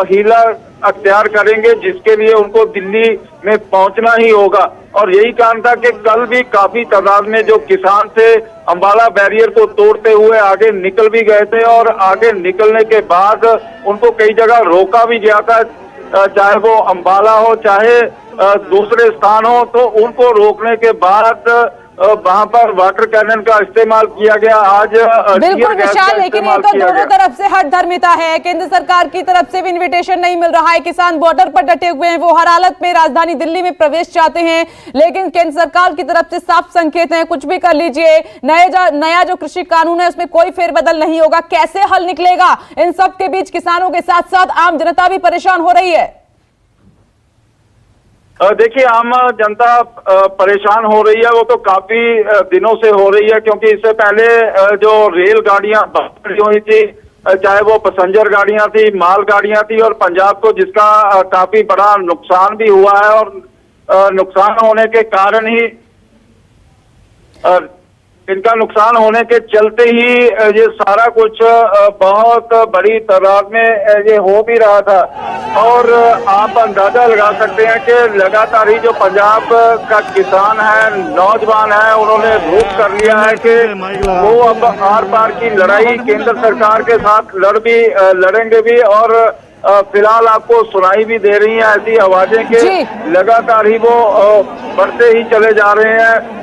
हीला अख्तियार करेंगे, जिसके लिए उनको दिल्ली में पहुंचना ही होगा। और यही कारण था कि कल भी काफी तादाद में जो किसान थे अंबाला बैरियर को तोड़ते हुए आगे निकल भी गए थे, और आगे निकलने के बाद उनको कई जगह रोका भी गया था, चाहे वो अंबाला हो चाहे दूसरे स्थान हो, तो उनको रोकने के बाद वहां पर वाटर कैनन का इस्तेमाल किया गया। आज बिल्कुल विशाल, लेकिन ये तो दोनों तरफ से हठधर्मिता है। केंद्र सरकार की तरफ से भी इनविटेशन नहीं मिल रहा है, किसान बॉर्डर पर डटे हुए हैं, वो हर हालत में राजधानी दिल्ली में प्रवेश चाहते हैं, लेकिन केंद्र सरकार की तरफ से साफ संकेत है कुछ भी कर लीजिए, नया जो कृषि कानून है उसमें कोई फेरबदल नहीं होगा। कैसे हल निकलेगा? इन सब के बीच किसानों के साथ साथ आम जनता भी परेशान हो रही है। देखिए, आम जनता परेशान हो रही है, वो तो काफी दिनों से हो रही है, क्योंकि इससे पहले जो रेलगाड़ियां बंद हुई थी, चाहे वो पैसेंजर गाड़ियां थी, माल गाड़ियां थी, और पंजाब को जिसका काफी बड़ा नुकसान भी हुआ है, और नुकसान होने के कारण ही इनका नुकसान होने के चलते ही ये सारा कुछ बहुत बड़ी तादाद में ये हो भी रहा था। और आप अंदाजा लगा सकते हैं कि लगातार ही जो पंजाब का किसान है, नौजवान है, उन्होंने रूख कर लिया है कि वो अब आर पार की लड़ाई केंद्र सरकार के साथ लड़ेंगे भी। और फिलहाल आपको सुनाई भी दे रही हैं ऐसी आवाजें कि लगातार ही वो बढ़ते ही चले जा रहे हैं।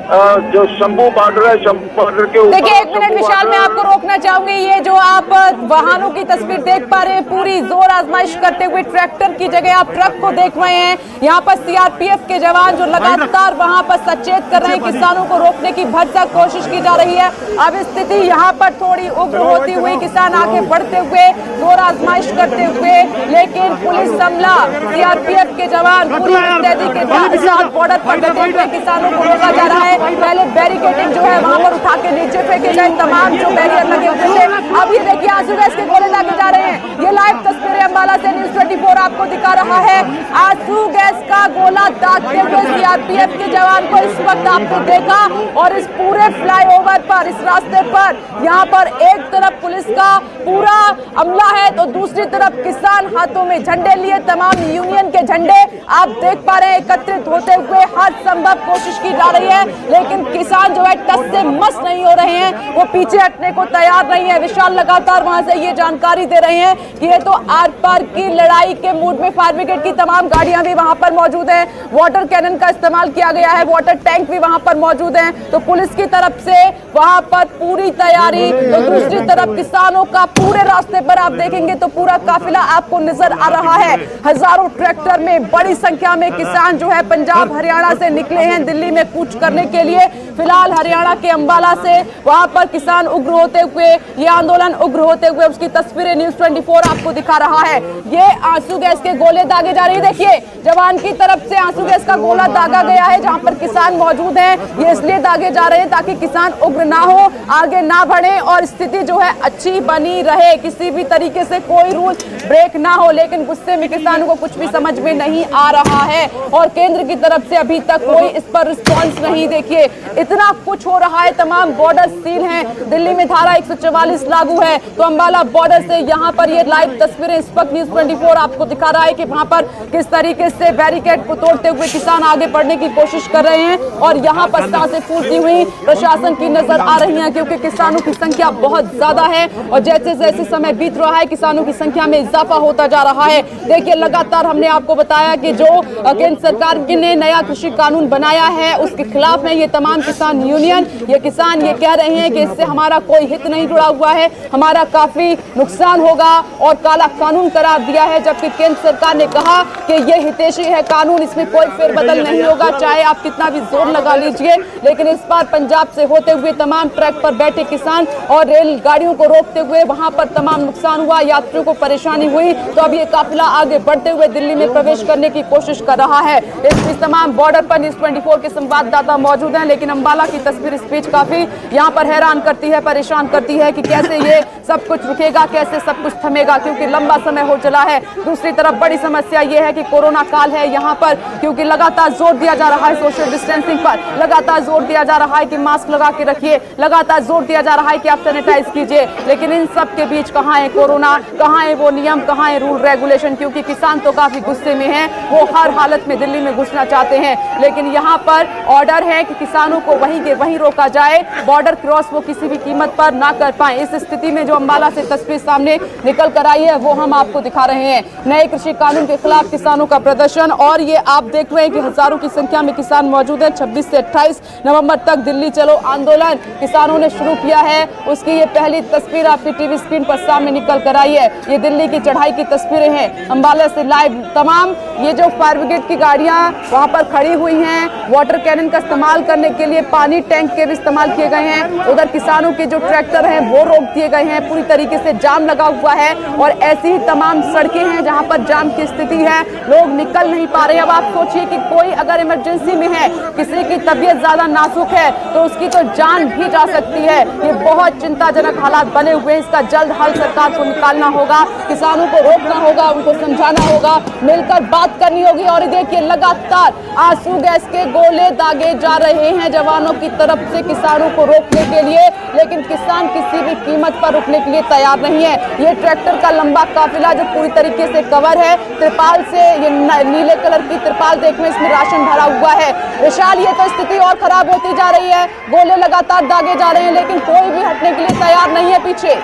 जो शंभू बॉर्डर है, शंभू बॉर्डर के ऊपर। देखिए एक मिनट विशाल, मैं आपको रोकना चाहूंगी। ये जो आप वाहनों की तस्वीर देख पा रहे हैं, पूरी जोर आजमाइश करते हुए ट्रैक्टर की जगह आप ट्रक को देख रहे हैं। यहाँ पर सीआरपीएफ के जवान जो लगातार वहां पर सचेत कर रहे हैं, किसानों को रोकने की भरसक कोशिश की जा रही है। अब स्थिति यहाँ पर थोड़ी उग्र होती हुई, किसान आगे बढ़ते हुए, जोर आजमाइश करते हुए, लेकिन पुलिस अमला, सीआरपीएफ के जवान पूरी मुस्तैदी के साथ बॉर्डर पर डटे हुए किसानों को रोका जा रहा है। पहले बैरिकेडिंग जो है वहां पर उठा के नीचे फेंके गए तमाम जो बैरियर लगे हुए थे। अब ये देखिए आंसू गैस के गोले दागे जा रहे हैं। ये लाइव तस्वीरें अंबाला से न्यूज़ 24 आपको दिखा रहा है। आंसू गैस का गोला दागते हुए सीआरपीएफ के जवान को इस वक्त आपने देखा, और इस पूरे फ्लाईओवर पर, इस रास्ते पर, यहाँ पर एक तरफ पुलिस का पूरा अमला है तो दूसरी तरफ किसान हाथों में झंडे लिए, तमाम यूनियन के झंडे आप देख पा रहे हैं एकत्रित होते हुए। हर संभव कोशिश की जा रही है, लेकिन किसान जो है टस से मस नहीं हो रहे हैं, वो पीछे हटने को तैयार नहीं है। विशाल लगातार वहां से ये जानकारी दे रहे हैं कि ये तो आर पार की लड़ाई के मूड में फायर ब्रिगेड की तमाम गाड़ियां भी वहां पर मौजूद हैं, वाटर कैनन का इस्तेमाल किया गया है, वाटर टैंक भी वहां पर मौजूद हैं। तो पुलिस की तरफ से वहां पर पूरी तैयारी, तो दूसरी तरफ किसानों का पूरे रास्ते पर आप देखेंगे तो पूरा काफिला आपको नजर आ रहा है। हजारों ट्रैक्टर में बड़ी संख्या में किसान जो है पंजाब हरियाणा से निकले हैं दिल्ली में कूच करने के लिए। फिलहाल हरियाणा के अंबाला से वहां पर किसान उग्र होते हुए, ये आंदोलन उग्र होते हुए, उसकी तस्वीरें न्यूज़ 24 आपको दिखा रहा है। ये आंसू गैस के गोले दागे जा रहे हैं। देखिए जवान की तरफ से आंसू गैस का गोला दागा गया है जहां पर किसान मौजूद हैं। ये इसलिए दागे जा रहे हैं ताकि किसान उग्र ना हो, आगे ना बढ़े और स्थिति जो है अच्छी बनी रहे, किसी भी तरीके से कोई रूल ब्रेक ना हो। लेकिन गुस्से में किसानों को कुछ भी समझ में नहीं आ रहा है, और केंद्र की तरफ से अभी तक कोई इस पर रिस्पॉन्स नहीं। देखिए इतना कुछ हो रहा है, तमाम बॉर्डर सील हैं, दिल्ली में धारा 144 लागू है, तो अंबाला बॉर्डर से यहाँ पर ये लाइव तस्वीरें इस वक्त न्यूज़ 24 आपको दिखा रहा है कि वहां पर किस तरीके से बैरिकेड को तोड़ते हुए किसान आगे बढ़ने की कोशिश कर रहे हैं। और यहाँ पर सांसें फूलती हुई प्रशासन की नजर आ रही है, क्योंकि किसानों की संख्या बहुत ज्यादा है, और जैसे जैसे समय बीत रहा है किसानों की संख्या में इजाफा होता जा रहा है। देखिए लगातार हमने आपको बताया कि जो केंद्र सरकार ने नया कृषि कानून बनाया है उसके खिलाफ में ये तमाम किसान यूनियन, ये किसान ये कह रहे हैं कि इससे हमारा कोई हित नहीं जुड़ा हुआ है, हमारा काफी नुकसान होगा और काला कानून करार दिया है। जबकि केंद्र सरकार ने कहा कि ये हितैषी है कानून, इसमें कोई फेरबदल नहीं होगा, चाहे आप कितना भी जोर लगा लीजिए। लेकिन इस बार पंजाब से होते हुए तमाम ट्रैक पर बैठे किसान और रेलगाड़ियों को रोकते हुए वहां पर तमाम नुकसान हुआ, यात्रियों को परेशानी हुई। तो अब ये काफिला आगे बढ़ते हुए दिल्ली में प्रवेश करने की कोशिश कर रहा है। इस तमाम बॉर्डर पर न्यूज़ 24 के संवाददाता मौजूद हैं, लेकिन अंबाला की तस्वीर इस बीच काफी यहाँ पर हैरान करती है, परेशान करती है कि कैसे ये सब कुछ रुकेगा, कैसे सब कुछ थमेगा, क्योंकि लंबा समय हो चला है। दूसरी दूसरी तरफ बड़ी समस्या ये है कि कोरोना काल है यहाँ पर, क्योंकि लगातार जोर दिया जा रहा है सोशल डिस्टेंसिंग पर, लगातार जोर दिया जा रहा है कि मास्क लगा के रखिए, लगातार जोर दिया जा रहा है कि आप सैनिटाइज कीजिए। लेकिन इन सब के बीच कहाँ है कोरोना, कहाँ है वो नियम, कहाँ है रूल रेगुलेशन? क्योंकि किसान तो काफी गुस्से में हैं, वो हर हालत में दिल्ली में घुसना चाहते हैं, लेकिन यहाँ पर ऑर्डर है कि किसानों को वहीं के वहीं रोका जाए, बॉर्डर क्रॉस वो किसी भी कीमत पर ना कर पाए। इस स्थिति में जो अंबाला से तस्वीर सामने निकल कर आई है वो हम आपको दिखा रहे हैं। नए कृषि कानून के खिलाफ किसानों का प्रदर्शन, और ये आप देख रहे हैं कि हजारों की संख्या में किसान मौजूद है। 26 से 28 नवंबर तक दिल्ली चलो आंदोलन किसानों ने शुरू किया है, उसकी ये पहली तस्वीर आपकी टीवी स्क्रीन पर सामने निकल कर आई है। ये दिल्ली की चढ़ाई की तस्वीरें हैं, अंबाला से लाइव। तमाम ये जो फायर ब्रिगेड की गाड़ियां वहां पर खड़ी हुई हैं, वाटर कैनन का इस्तेमाल करने के लिए पानी टैंक के भी इस्तेमाल किए गए हैं। उधर किसानों के जो ट्रैक्टर हैं वो रोक दिए गए हैं, पूरी तरीके से जाम लगा हुआ है, और ऐसी ही तमाम सड़कें हैं जहां पर जाम की स्थिति है, लोग निकल नहीं पा रहे। अब आप सोचिए कि कोई अगर इमरजेंसी में है, किसी की तबीयत ज्यादा नाजुक है तो उसकी तो जान भी जा सकती है। ये बहुत चिंताजनक हालात बने हुए हैं, इसका जल्द हल सरकार को निकालना होगा, किसानों को रोकना होगा, उनको समझाना होगा, मिलकर बात करनी होगी। और देखिए लगातार आंसू गैस के गोले दागे जा रहे हैं जवानों की तरफ से किसानों को रोकने के लिए, लेकिन किसान किसी भी कीमत पर रुकने के लिए तैयार नहीं है। ये ट्रैक्टर का लंबा काफिला जो पूरी तरीके से कवर है त्रिपाल से, ये नीले कलर की त्रिपाल देखने, इसमें राशन भरा हुआ है। विशाल, ये तो स्थिति और खराब होती जा रही है, गोले लगातार दागे जा रहे हैं, लेकिन कोई भी हटने के लिए तैयार नहीं है पीछे।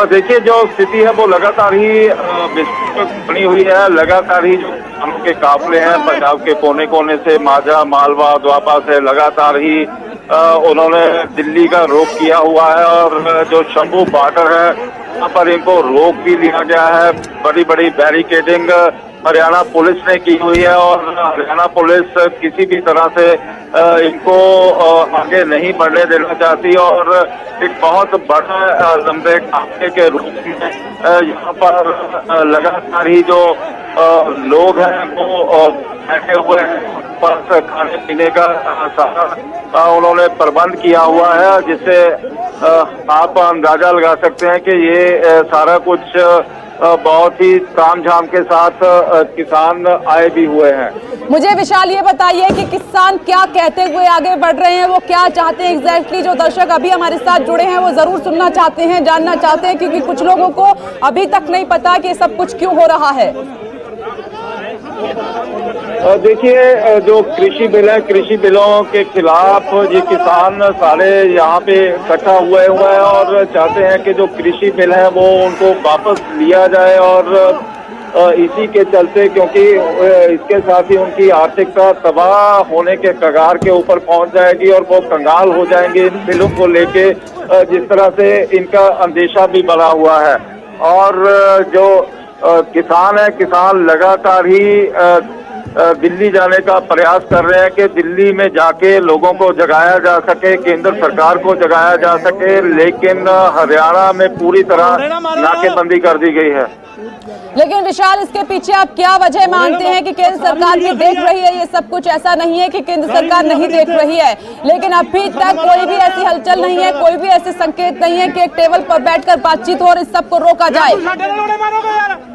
देखिए जो स्थिति है वो लगातार ही बनी हुई है, लगातार ही जो किसानों के काफिले हैं पंजाब के कोने कोने से, माझा, मालवा, द्वापा से लगातार ही उन्होंने दिल्ली का रोक किया हुआ है, और जो शंभू बॉर्डर है वहाँ पर इनको रोक भी लिया गया है। बड़ी बड़ी बैरिकेडिंग हरियाणा पुलिस ने की हुई है, और हरियाणा पुलिस किसी भी तरह से इनको आगे नहीं बढ़ने देना चाहती, और एक बहुत बड़ा लंबे काफिले के रूप में यहाँ पर लगातार ही जो लोग हैं वो बैठे हुए हैं, पर खाने पीने का सारा उन्होंने प्रबंध किया हुआ है, जिससे आप अंदाजा लगा सकते हैं कि ये सारा कुछ बहुत ही तामझाम के साथ किसान आए भी हुए हैं। मुझे विशाल ये बताइए कि किसान क्या कहते हुए आगे बढ़ रहे हैं, वो क्या चाहते हैं एग्जैक्टली? जो दर्शक अभी हमारे साथ जुड़े हैं वो जरूर सुनना चाहते हैं, जानना चाहते हैं, क्योंकि कुछ लोगों को अभी तक नहीं पता कि सब कुछ क्यों हो रहा है। देखिए जो कृषि बिल है, कृषि बिलों के खिलाफ ये किसान सारे यहाँ पे इकट्ठा हुए हैं और चाहते हैं कि जो कृषि बिल है वो उनको वापस लिया जाए, और इसी के चलते, क्योंकि इसके साथ ही उनकी आर्थिकता तबाह होने के कगार के ऊपर पहुंच जाएगी और वो कंगाल हो जाएंगे इन बिलों को लेके, जिस तरह से इनका अंदेशा भी बना हुआ है। और जो किसान है, किसान लगातार ही दिल्ली जाने का प्रयास कर रहे हैं कि दिल्ली में जाके लोगों को जगाया जा सके, केंद्र सरकार को जगाया जा सके, लेकिन हरियाणा में पूरी तरह नाकेबंदी कर दी गई है। लेकिन विशाल, इसके पीछे आप क्या वजह मानते हैं कि केंद्र सरकार भी देख रही है ये सब कुछ? ऐसा नहीं है कि केंद्र सरकार नहीं देख रही है, लेकिन अभी तक कोई भी ऐसी हलचल नहीं है, कोई भी ऐसे संकेत नहीं है कि एक टेबल पर बैठकर बातचीत हो और इस सब को रोका जाए।